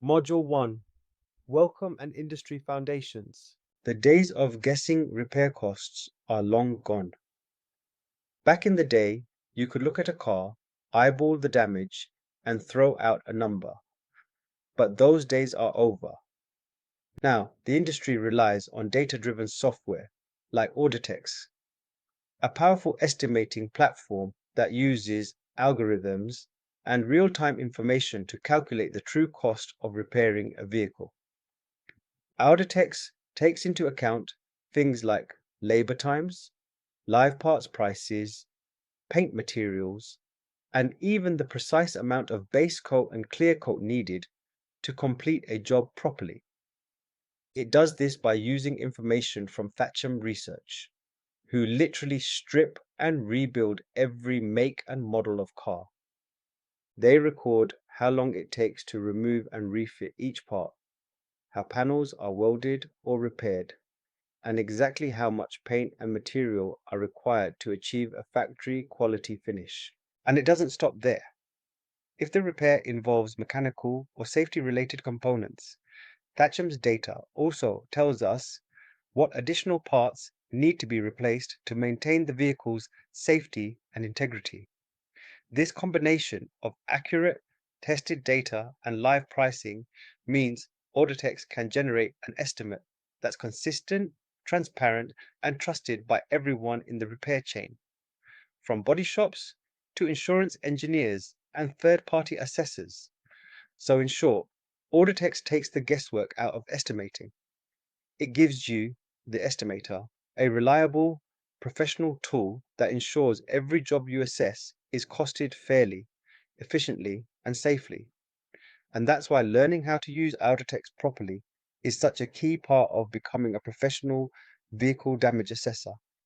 Module 1. Welcome and Industry Foundations. The days of guessing repair costs are long gone. Back in the day, you could look at a car, eyeball the damage, and throw out a number. But those days are over. Now, the industry relies on data-driven software like Audatex, a powerful estimating platform that uses algorithms and real-time information to calculate the true cost of repairing a vehicle. Audatex takes into account things like labor times, live parts prices, paint materials, and even the precise amount of base coat and clear coat needed to complete a job properly. It does this by using information from Thatcham Research, who literally strip and rebuild every make and model of car. They record how long it takes to remove and refit each part, how panels are welded or repaired, and exactly how much paint and material are required to achieve a factory quality finish. And it doesn't stop there. If the repair involves mechanical or safety related components, Thatcham's data also tells us what additional parts need to be replaced to maintain the vehicle's safety and integrity. This combination of accurate, tested data and live pricing means Audatex can generate an estimate that's consistent, transparent, and trusted by everyone in the repair chain, from body shops to insurance engineers and third-party assessors. So in short, Audatex takes the guesswork out of estimating. It gives you, the estimator, a reliable, professional tool that ensures every job you assess is costed fairly, efficiently, and safely. And that's why learning how to use Audatex properly is such a key part of becoming a professional vehicle damage assessor.